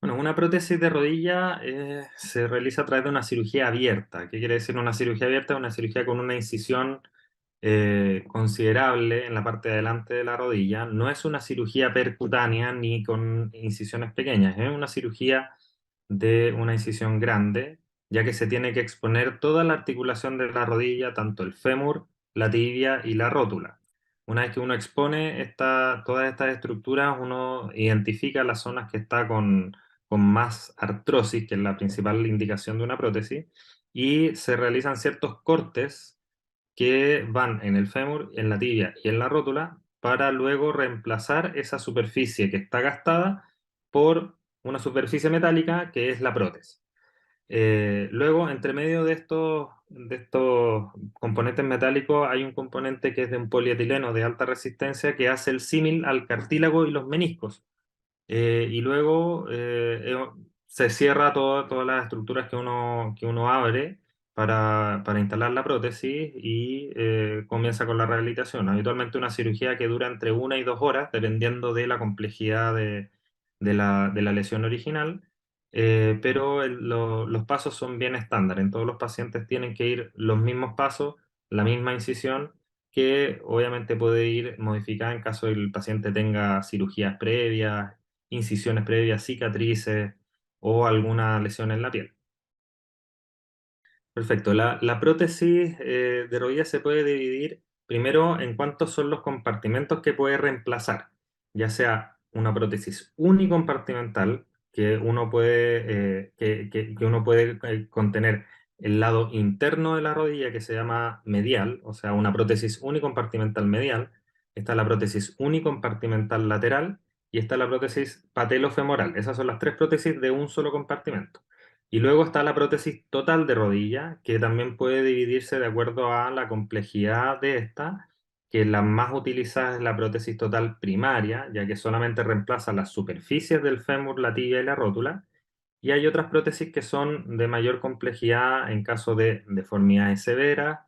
Bueno, una prótesis de rodilla se realiza a través de una cirugía abierta. ¿Qué quiere decir una cirugía abierta? Una cirugía con una incisión considerable en la parte de adelante de la rodilla. No es una cirugía percutánea ni con incisiones pequeñas, es una cirugía de una incisión grande, ya que se tiene que exponer toda la articulación de la rodilla, tanto el fémur, la tibia y la rótula. Una vez que uno expone todas estas estructuras, uno identifica las zonas que está con más artrosis, que es la principal indicación de una prótesis, y se realizan ciertos cortes que van en el fémur, en la tibia y en la rótula para luego reemplazar esa superficie que está gastada por una superficie metálica que es la prótesis. Luego, entre medio de estos componentes metálicos, hay un componente que es de un polietileno de alta resistencia que hace el símil al cartílago y los meniscos. Y luego se cierra todas las estructuras que uno abre para instalar la prótesis y comienza con la rehabilitación. Habitualmente una cirugía que dura entre 1 y 2 horas, dependiendo de la complejidad de la lesión original, pero los pasos son bien estándar. En todos los pacientes tienen que ir los mismos pasos, la misma incisión, que obviamente puede ir modificada en caso el paciente tenga cirugías previas, incisiones previas, cicatrices o alguna lesión en la piel. Perfecto. La prótesis de rodilla se puede dividir primero en cuántos son los compartimentos que puede reemplazar, ya sea una prótesis unicompartimental que uno puede contener el lado interno de la rodilla que se llama medial, o sea, una prótesis unicompartimental medial. Está la prótesis unicompartimental lateral y está la prótesis patelofemoral. Esas son las tres prótesis de un solo compartimento. Y luego está la prótesis total de rodilla, que también puede dividirse de acuerdo a la complejidad de esta, que la más utilizada es la prótesis total primaria, ya que solamente reemplaza las superficies del fémur, la tibia y la rótula. Y hay otras prótesis que son de mayor complejidad en caso de deformidades severas,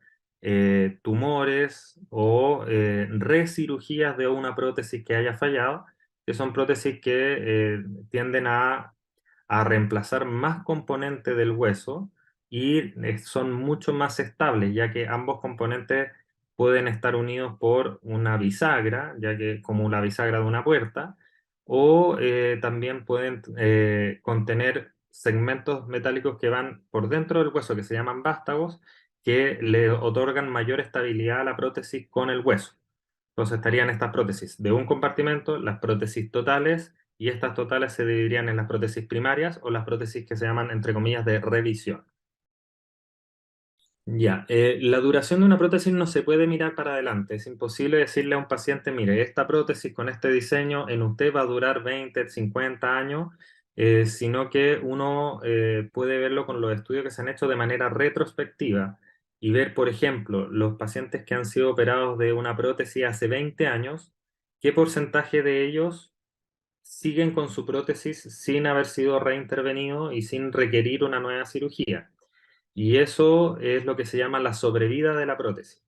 tumores o recirugías de una prótesis que haya fallado, que son prótesis que tienden a reemplazar más componentes del hueso y son mucho más estables, ya que ambos componentes pueden estar unidos por una bisagra, ya que como la bisagra de una puerta, o también pueden contener segmentos metálicos que van por dentro del hueso, que se llaman vástagos, que le otorgan mayor estabilidad a la prótesis con el hueso. Entonces estarían estas prótesis de un compartimento, las prótesis totales, y estas totales se dividirían en las prótesis primarias o las prótesis que se llaman, entre comillas, de revisión. Ya, la duración de una prótesis no se puede mirar para adelante. Es imposible decirle a un paciente, mire, esta prótesis con este diseño en usted va a durar 20, 50 años, sino que uno puede verlo con los estudios que se han hecho de manera retrospectiva y ver, por ejemplo, los pacientes que han sido operados de una prótesis hace 20 años, qué porcentaje de ellos siguen con su prótesis sin haber sido reintervenido y sin requerir una nueva cirugía. Y eso es lo que se llama la sobrevida de la prótesis.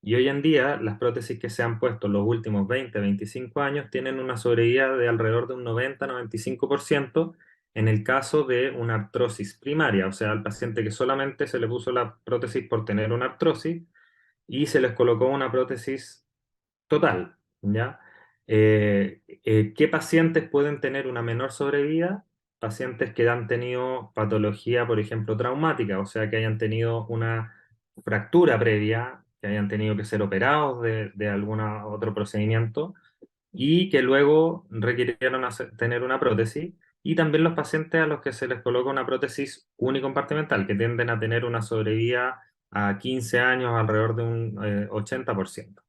Y hoy en día, las prótesis que se han puesto en los últimos 20, 25 años tienen una sobrevida de alrededor de un 90-95% en el caso de una artrosis primaria, o sea, al paciente que solamente se le puso la prótesis por tener una artrosis y se les colocó una prótesis total, ¿ya? ¿Qué pacientes pueden tener una menor sobrevida? Pacientes que han tenido patología, por ejemplo, traumática, o sea, que hayan tenido una fractura previa, que hayan tenido que ser operados de algún otro procedimiento y que luego requirieron tener una prótesis. Y también los pacientes a los que se les coloca una prótesis unicompartimental, que tienden a tener una sobrevida a 15 años alrededor de un 80%.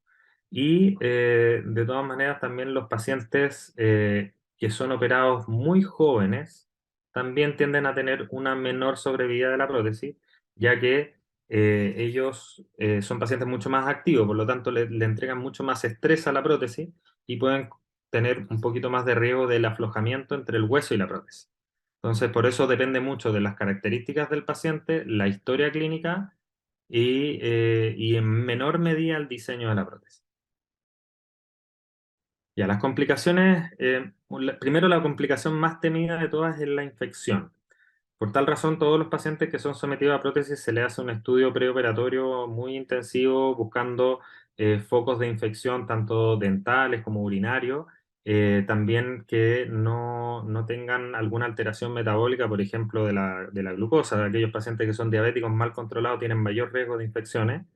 Y de todas maneras, también los pacientes que son operados muy jóvenes también tienden a tener una menor sobrevida de la prótesis, ya que ellos son pacientes mucho más activos, por lo tanto le entregan mucho más estrés a la prótesis y pueden tener un poquito más de riesgo del aflojamiento entre el hueso y la prótesis. Entonces, por eso depende mucho de las características del paciente, la historia clínica y en menor medida el diseño de la prótesis. Ya, las complicaciones, primero la complicación más temida de todas es la infección. Por tal razón, todos los pacientes que son sometidos a prótesis se les hace un estudio preoperatorio muy intensivo buscando focos de infección, tanto dentales como urinarios, también que no tengan alguna alteración metabólica, por ejemplo, de la glucosa. Aquellos pacientes que son diabéticos mal controlados tienen mayor riesgo de infecciones.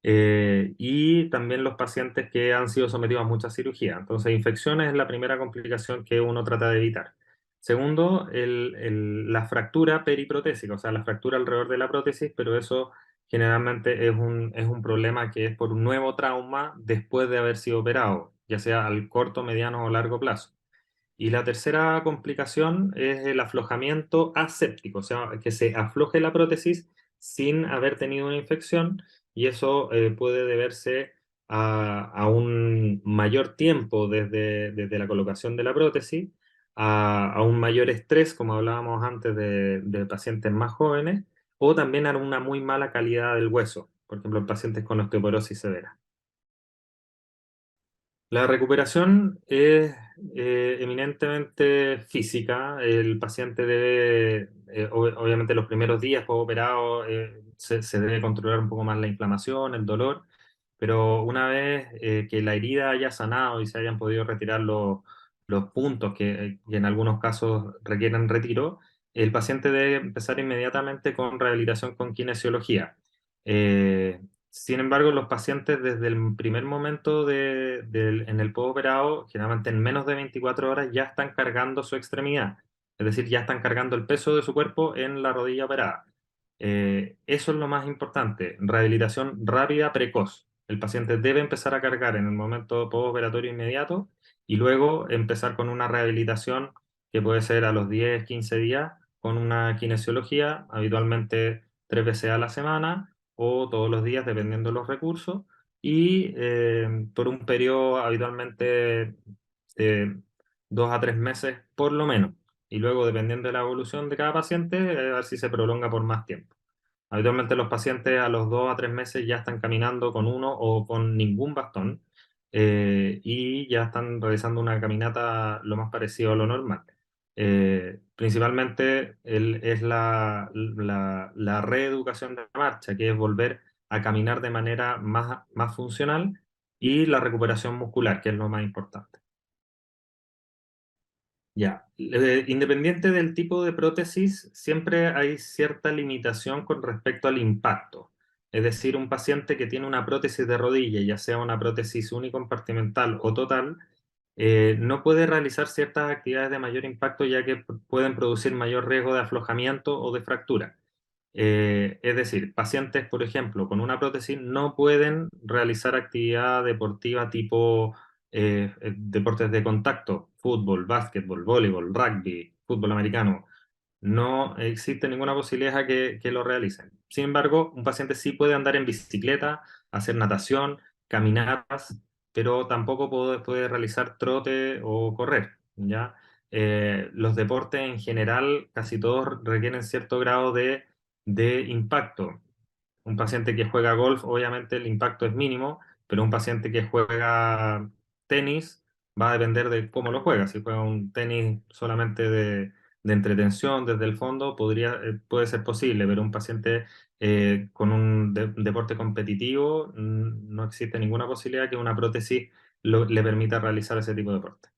Y también los pacientes que han sido sometidos a mucha cirugía. Entonces, infecciones es la primera complicación que uno trata de evitar. Segundo, la fractura periprotésica, o sea, la fractura alrededor de la prótesis, pero eso generalmente es un problema que es por un nuevo trauma después de haber sido operado, ya sea al corto, mediano o largo plazo. Y la tercera complicación es el aflojamiento aséptico, o sea, que se afloje la prótesis sin haber tenido una infección y eso puede deberse a un mayor tiempo desde la colocación de la prótesis, a un mayor estrés, como hablábamos antes de pacientes más jóvenes, o también a una muy mala calidad del hueso, por ejemplo, en pacientes con osteoporosis severa. La recuperación es eminentemente física. El paciente debe, obviamente los primeros días post operado, se debe controlar un poco más la inflamación, el dolor, pero una vez que la herida haya sanado y se hayan podido retirar los puntos que en algunos casos requieren retiro, el paciente debe empezar inmediatamente con rehabilitación con kinesiología. Eh, Sin embargo, los pacientes desde el primer momento en el postoperado, generalmente en menos de 24 horas, ya están cargando su extremidad. Es decir, ya están cargando el peso de su cuerpo en la rodilla operada. Eso es lo más importante, rehabilitación rápida, precoz. El paciente debe empezar a cargar en el momento postoperatorio inmediato y luego empezar con una rehabilitación que puede ser a los 10, 15 días con una kinesiología, habitualmente 3 veces a la semana o todos los días, dependiendo de los recursos, y por un periodo habitualmente de 2 a 3 meses por lo menos. Y luego, dependiendo de la evolución de cada paciente, a ver si se prolonga por más tiempo. Habitualmente los pacientes a los 2 a 3 meses ya están caminando con uno o con ningún bastón y ya están realizando una caminata lo más parecido a lo normal. Principalmente es la reeducación de la marcha, que es volver a caminar de manera más funcional y la recuperación muscular, que es lo más importante. Ya, independiente del tipo de prótesis, siempre hay cierta limitación con respecto al impacto. Es decir, un paciente que tiene una prótesis de rodilla, ya sea una prótesis unicompartimental o total, no puede realizar ciertas actividades de mayor impacto ya que pueden producir mayor riesgo de aflojamiento o de fractura. Es decir, pacientes, por ejemplo, con una prótesis no pueden realizar actividad deportiva tipo deportes de contacto, fútbol, básquetbol, voleibol, rugby, fútbol americano. No existe ninguna posibilidad que lo realicen. Sin embargo, un paciente sí puede andar en bicicleta, hacer natación, caminatas, pero tampoco puede realizar trote o correr, ¿ya? Los deportes en general, casi todos requieren cierto grado de impacto. Un paciente que juega golf, obviamente el impacto es mínimo, pero un paciente que juega tenis va a depender de cómo lo juega. Si juega un tenis solamente de entretención desde el fondo, puede ser posible, pero un paciente con un deporte competitivo, no existe ninguna posibilidad que una prótesis le permita realizar ese tipo de deporte.